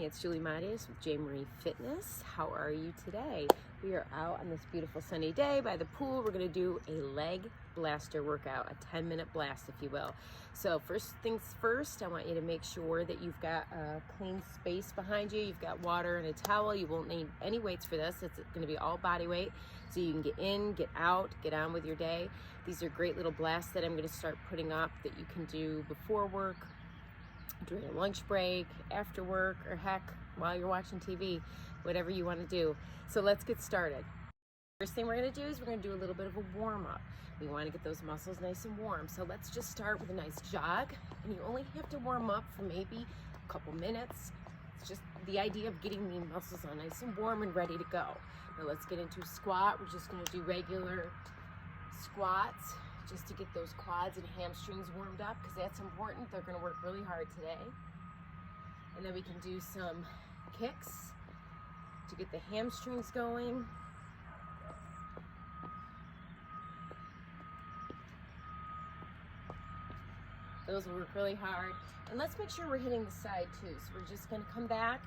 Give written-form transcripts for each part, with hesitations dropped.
it's Julie Matias with J. Marie Fitness. How are you today? We are out on this beautiful sunny day by the pool. We're going to do a leg blaster workout, a 10-minute blast, if you will. So first things first, I want you to make sure that you've got a clean space behind you. You've got water and a towel. You won't need any weights for this. It's going to be all body weight, so you can get in, get out, get on with your day. These are great little blasts that I'm going to start putting up that you can do before work, during a lunch break, after work, or heck, while you're watching TV, whatever you want to do. So let's get started. First thing we're going to do is we're going to do a little bit of a warm-up. We want to get those muscles nice and warm. So let's just start with a nice jog, and you only have to warm up for maybe a couple minutes. It's just the idea of getting the muscles on nice and warm and ready to go. Now let's get into a squat. We're just going to do regular squats, just to get those quads and hamstrings warmed up, because that's important. They're going to work really hard today. And then we can do some kicks to get the hamstrings going. Those will work really hard. And let's make sure we're hitting the side too. So we're just going to come back.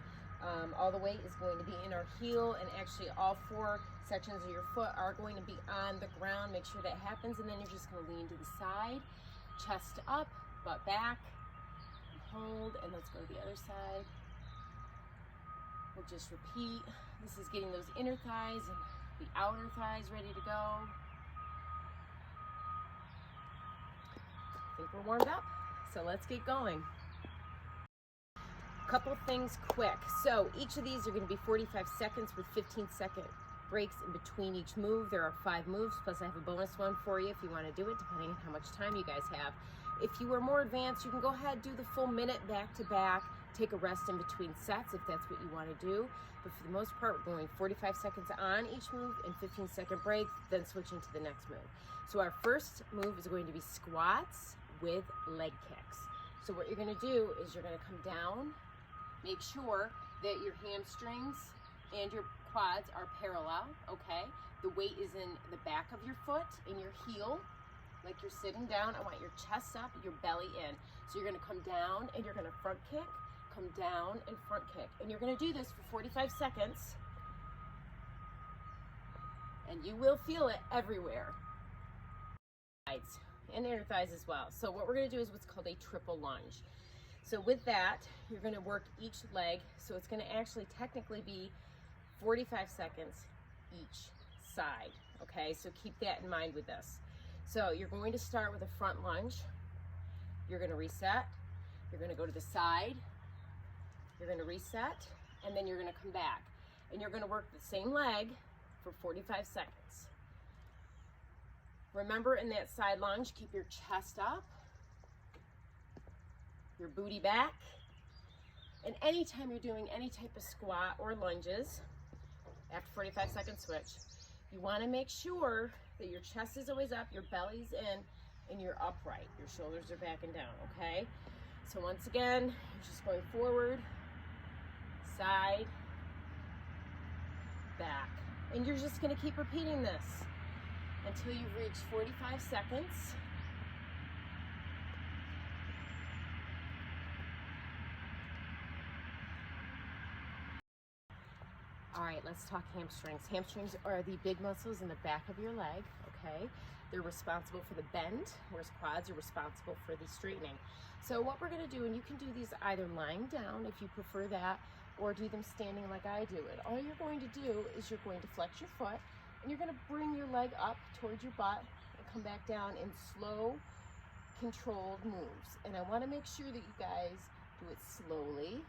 All the weight is going to be in our heel, and actually all four sections of your foot are going to be on the ground. Make sure that happens, and then you're just going to lean to the side, chest up, butt back, and hold, and let's go to the other side. We'll just repeat. This is getting those inner thighs and the outer thighs ready to go. I think we're warmed up, so let's get going. Couple things quick. So each of these are going to be 45 seconds with 15-second breaks in between each move. There are 5 moves, plus I have a bonus one for you if you want to do it, depending on how much time you guys have. If you are more advanced, you can go ahead, do the full minute back to back, take a rest in between sets if that's what you want to do. But for the most part, we're going 45 seconds on each move and 15-second break, then switching to the next move. So our first move is going to be squats with leg kicks. So what you're going to do is you're going to come down. Make sure that your hamstrings and your quads are parallel, okay? The weight is in the back of your foot, in your heel, like you're sitting down. I want your chest up, your belly in. So you're gonna come down and you're gonna front kick, come down and front kick. And you're gonna do this for 45 seconds. And you will feel it everywhere. Sides and inner thighs as well. So what we're gonna do is what's called a triple lunge. So with that, you're going to work each leg. So it's going to actually technically be 45 seconds each side. Okay, so keep that in mind with this. So you're going to start with a front lunge. You're going to reset. You're going to go to the side. You're going to reset. And then you're going to come back. And you're going to work the same leg for 45 seconds. Remember, in that side lunge, keep your chest up, your booty back, and anytime you're doing any type of squat or lunges, after 45 seconds switch, you want to make sure that your chest is always up, your belly's in, and you're upright. Your shoulders are back and down, okay? So once again, you're just going forward, side, back. And you're just going to keep repeating this until you've reached 45 seconds. All right, let's talk hamstrings. Hamstrings are the big muscles in the back of your leg, okay? They're responsible for the bend, whereas quads are responsible for the straightening. So what we're gonna do, and you can do these either lying down if you prefer that, or do them standing like I do it. All you're going to do is you're going to flex your foot, and you're gonna bring your leg up towards your butt and come back down in slow, controlled moves. And I wanna make sure that you guys do it slowly.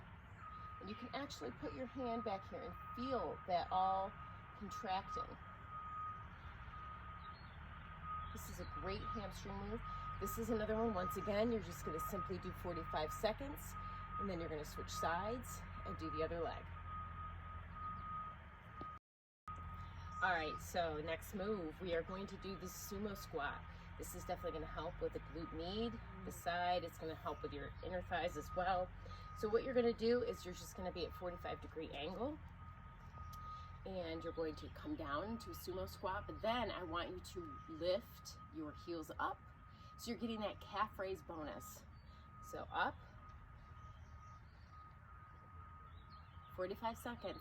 And you can actually put your hand back here and feel that all contracting. This is a great hamstring move. This is another one. Once again, you're just going to simply do 45 seconds, and then you're going to switch sides and do the other leg. All right, so next move, we are going to do the Sumo Squat. This is definitely going to help with the glute med, the side. It's going to help with your inner thighs as well. So what you're going to do is you're just going to be at 45-degree angle, and you're going to come down into a Sumo Squat, but then I want you to lift your heels up, so you're getting that calf raise bonus. So up, 45 seconds.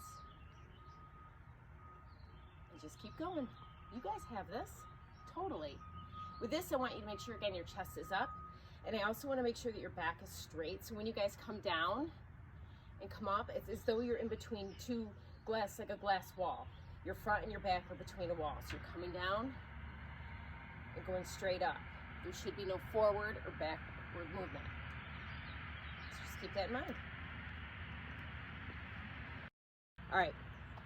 And just keep going. You guys have this, totally. With this, I want you to make sure, again, your chest is up. And I also want to make sure that your back is straight. So when you guys come down and come up, it's as though you're in between two glass, like a glass wall. Your front and your back are between a wall. So you're coming down and going straight up. There should be no forward or backward movement. So just keep that in mind. All right,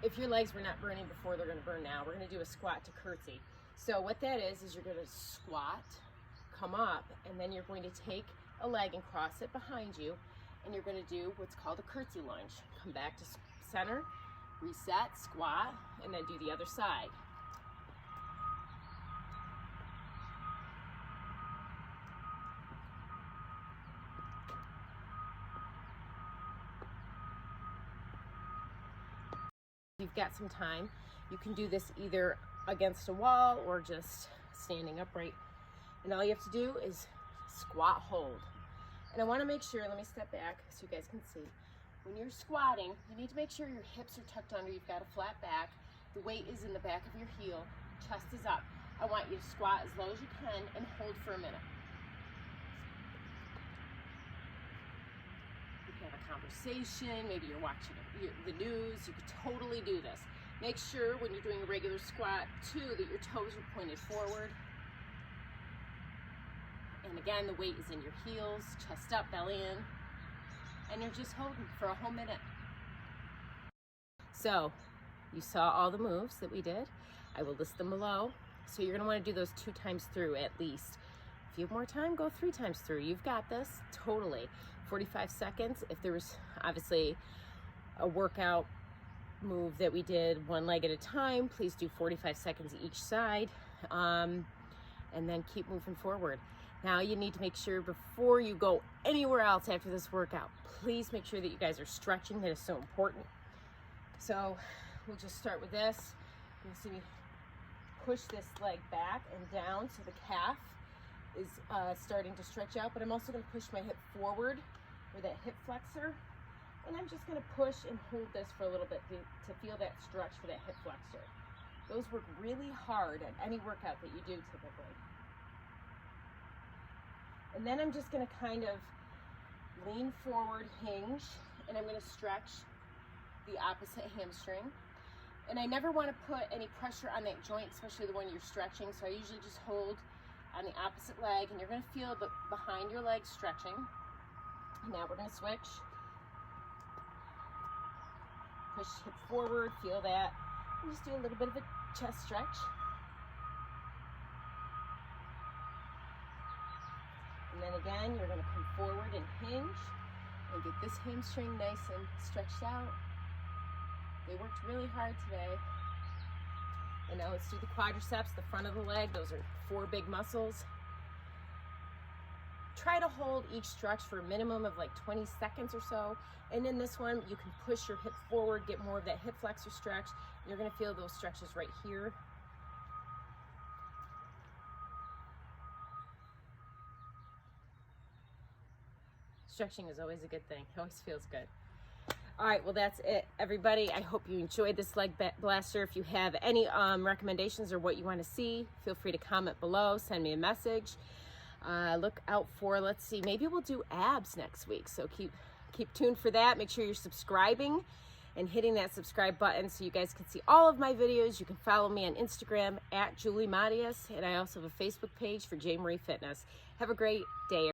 if your legs were not burning before, they're gonna burn now. We're gonna do a squat to curtsy. So what that is you're gonna squat, come up, and then you're going to take a leg and cross it behind you, and you're gonna do what's called a curtsy lunge. Come back to center, reset, squat, and then do the other side. If you've got some time, you can do this either against a wall or just standing upright. And all you have to do is squat, hold. And I want to make sure, let me step back so you guys can see. When you're squatting, you need to make sure your hips are tucked under, you've got a flat back, the weight is in the back of your heel, chest is up. I want you to squat as low as you can and hold for a minute. You can have a conversation, maybe you're watching the news, you could totally do this. Make sure when you're doing a regular squat too that your toes are pointed forward. And again, the weight is in your heels, chest up, belly in, and you're just holding for a whole minute. So you saw all the moves that we did. I will list them below. So you're gonna wanna do those 2 times through at least. If you have more time, go 3 times through. You've got this, totally. 45 seconds. If there was obviously a workout move that we did 1 leg at a time, please do 45 seconds each side, and then keep moving forward. Now you need to make sure before you go anywhere else after this workout, please make sure that you guys are stretching. That is so important. So we'll just start with this. You see me push this leg back and down so the calf is starting to stretch out, but I'm also going to push my hip forward with that hip flexor. And I'm just going to push and hold this for a little bit to feel that stretch for that hip flexor. Those work really hard at any workout that you do typically. And then I'm just going to kind of lean forward, hinge, and I'm going to stretch the opposite hamstring. And I never want to put any pressure on that joint, especially the one you're stretching. So I usually just hold on the opposite leg, and you're going to feel the behind your leg stretching. Now we're going to switch. Push hip forward, feel that. And just do a little bit of a chest stretch. And then again, you're going to come forward and hinge and get this hamstring nice and stretched out. They worked really hard today. And now let's do the quadriceps, the front of the leg. Those are 4 big muscles. Try to hold each stretch for a minimum of like 20 seconds or so. And in this one, you can push your hip forward, get more of that hip flexor stretch. You're going to feel those stretches right here. Stretching is always a good thing. It always feels good. All right, well, that's it, everybody. I hope you enjoyed this leg blaster. If you have any recommendations or what you want to see, feel free to comment below, send me a message. Look out for, let's see, maybe we'll do abs next week. So keep tuned for that. Make sure you're subscribing and hitting that subscribe button so you guys can see all of my videos. You can follow me on Instagram @JulieMatias, and I also have a Facebook page for J. Marie Fitness. Have a great day.